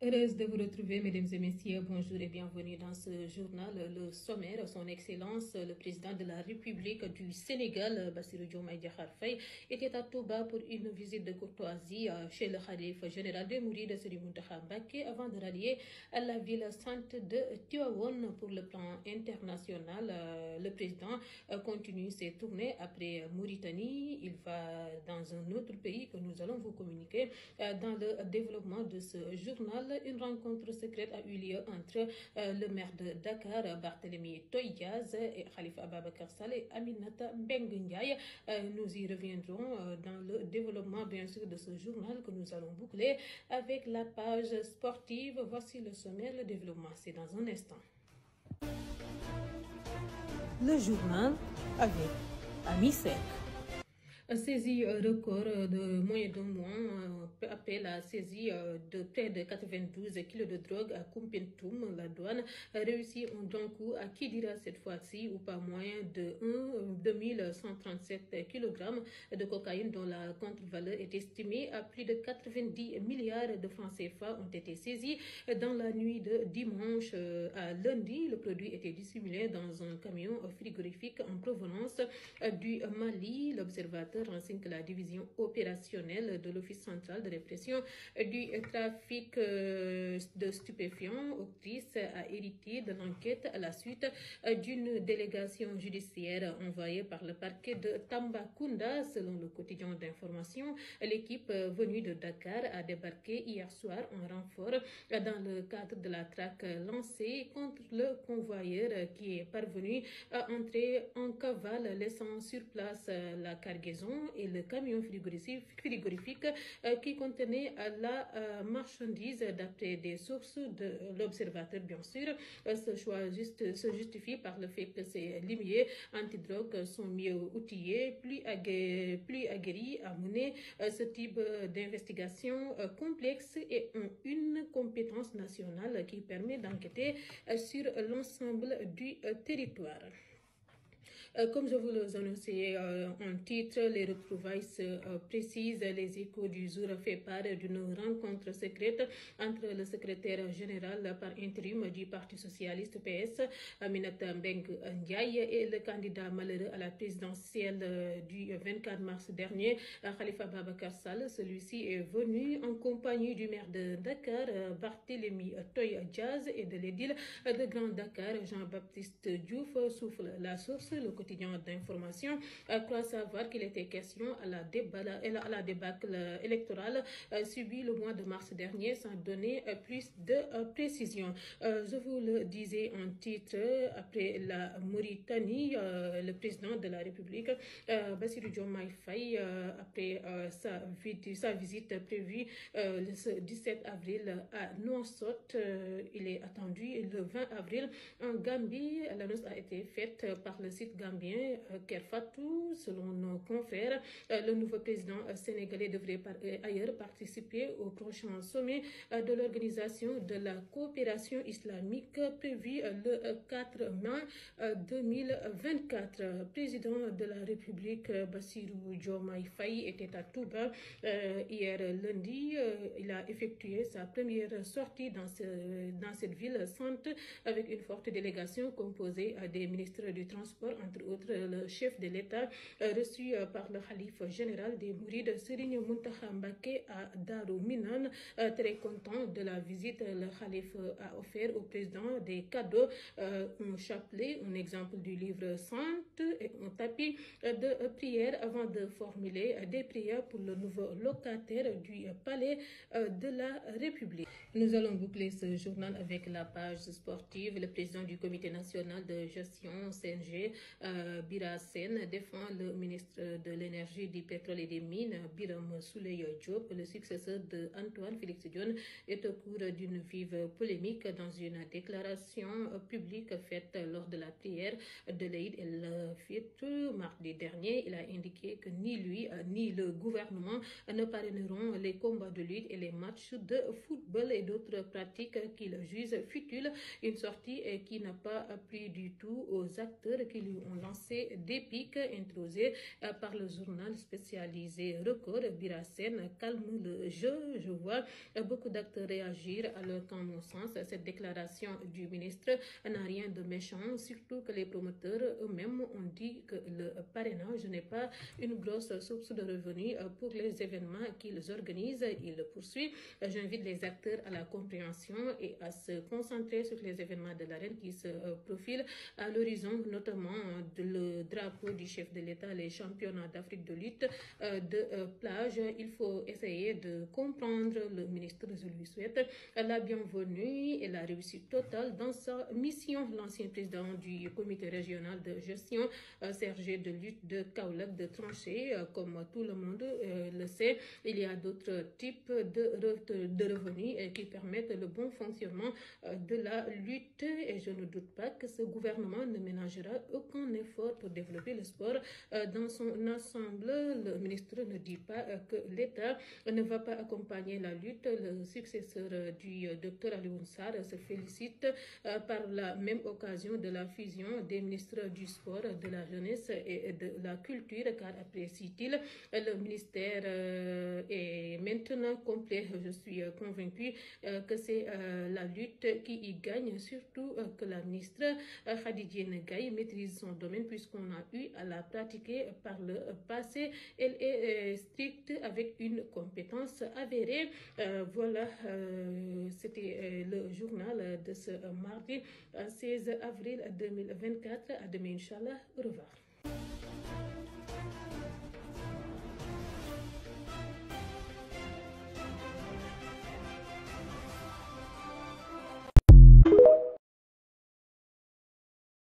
Heureuse de vous retrouver, mesdames et messieurs. Bonjour et bienvenue dans ce journal. Le sommaire, son Excellence, le président de la République du Sénégal, Bassirou Diomaye Diakhar Faye, était à Touba pour une visite de courtoisie chez le khalife général des Mourides, Serigne Mountakha Mbacké, avant de rallier à la ville sainte de Tivaouane. Pour le plan international, le président continue ses tournées après Mauritanie. Il va dans un autre pays que nous allons vous communiquer dans le développement de ce journal. Une rencontre secrète a eu lieu entre le maire de Dakar, Barthélémy Toye Dias, et Khalifa Ababacar Sall et Aminata Mbengue Ndiaye. Nous y reviendrons dans le développement, bien sûr, de ce journal que nous allons boucler avec la page sportive. Voici le sommaire, le développement, c'est dans un instant. Le journal avec Ami Seck. Saisie record de moins d'un mois après la saisie de près de 92 kilos de drogue à Koumpentoum. La douane a réussi un bon coup à Kidira cette fois-ci, ou pas moins de 2137 kg de cocaïne dont la contre-valeur est estimée à plus de 90 milliards de francs CFA ont été saisis dans la nuit de dimanche à lundi. Le produit était dissimulé dans un camion frigorifique en provenance du Mali. L'observateur renseigne que la division opérationnelle de l'Office central de répression du trafic de stupéfiants, Octrice, a hérité de l'enquête à la suite d'une délégation judiciaire envoyée par le parquet de Tambacounda. Selon le quotidien d'information, l'équipe venue de Dakar a débarqué hier soir en renfort dans le cadre de la traque lancée contre le convoyeur qui est parvenu à entrer en cavale, laissant sur place la cargaison et le camion frigorifique qui contenait la marchandise. D'après des sources de l'Observateur, bien sûr, ce choix se justifie par le fait que ces limiers antidrogue sont mieux outillés, plus aguerris à mener ce type d'investigation complexe et ont une compétence nationale qui permet d'enquêter sur l'ensemble du territoire. Comme je vous l'annonçais en titre, les retrouvailles se précisent. Les Échos du jour fait part d'une rencontre secrète entre le secrétaire général par intérim du Parti socialiste PS, Aminata Mbengue Ndiaye, et le candidat malheureux à la présidentielle du 24 mars dernier, Khalifa Ababacar Sall. Celui-ci est venu en compagnie du maire de Dakar, Barthélémy Toye Dias, et de l'édile de Grand Dakar, Jean-Baptiste Diouf. Souffle la source. Le quotidien d'information croit savoir qu'il était question à la débâcle électorale subie le mois de mars dernier, sans donner plus de précision. Je vous le disais en titre, après la Mauritanie, le président de la République, Bassirou Diomaye Faye, après sa visite prévue le 17 avril à Nouakchott, il est attendu le 20 avril en Gambie. L'annonce a été faite par le site gambien Kerfatou. Selon nos confrères, le nouveau président sénégalais devrait ailleurs participer au prochain sommet de l'Organisation de la coopération islamique prévu le 4 mai 2024. Président de la République, Bassirou Diomaye Faye, était à Touba hier lundi. Il a effectué sa première sortie dans cette ville sainte avec une forte délégation composée des ministres du Transport, entre autres le chef de l'État, reçu par le khalife général des Mourides, Serigne Mountakha Mbacké, à Darou Minane. Très content de la visite, le khalife a offert au président des cadeaux, un chapelet, un exemple du livre saint et un tapis de prière avant de formuler des prières pour le nouveau locataire du palais de la République. Nous allons boucler ce journal avec la page sportive. Le président du comité national de gestion CNG, Bira Sène, défend le ministre de l'énergie, du pétrole et des mines, Birame Souleye Diop. Le successeur de Antoine Félix Diome est au cours d'une vive polémique. Dans une déclaration publique faite lors de la prière de l'Aïd el-Fitr mardi dernier, il a indiqué que ni lui ni le gouvernement ne parraineront les combats de lutte et les matchs de football et d'autres pratiques qu'il juge futiles. Une sortie qui n'a pas plu du tout aux acteurs qui lui ont lancé des pics introsés par le journal spécialisé Record. Birassène calme le jeu. Je vois beaucoup d'acteurs réagir, alors qu'en mon sens, cette déclaration du ministre n'a rien de méchant, surtout que les promoteurs eux-mêmes ont dit que le parrainage n'est pas une grosse source de revenus pour les événements qu'ils organisent. Il poursuit: j'invite les acteurs à la compréhension et à se concentrer sur les événements de l'arène qui se profilent à l'horizon, notamment le drapeau du chef de l'État, les championnats d'Afrique de lutte de plage. Il faut essayer de comprendre. Le ministre, je lui souhaite la bienvenue et la réussite totale dans sa mission. L'ancien président du comité régional de gestion, Serge de lutte de Kaolack, de trancher, comme tout le monde le sait, il y a d'autres types de revenus qui permettent le bon fonctionnement de la lutte, et je ne doute pas que ce gouvernement ne ménagera aucun effort pour développer le sport dans son ensemble. Le ministre ne dit pas que l'État ne va pas accompagner la lutte. Le successeur du docteur Alioune Sarr se félicite par la même occasion de la fusion des ministres du sport, de la jeunesse et de la culture, car apprécie-t-il, le ministère est maintenant complet. Je suis convaincue que c'est la lutte qui y gagne, surtout que la ministre Khady Gaye maîtrise son domaine puisqu'on a eu à la pratiquer par le passé. Elle est stricte avec une compétence avérée. Voilà, c'était le journal de ce mardi 16 avril 2024. À demain, Inch'Allah. Au revoir.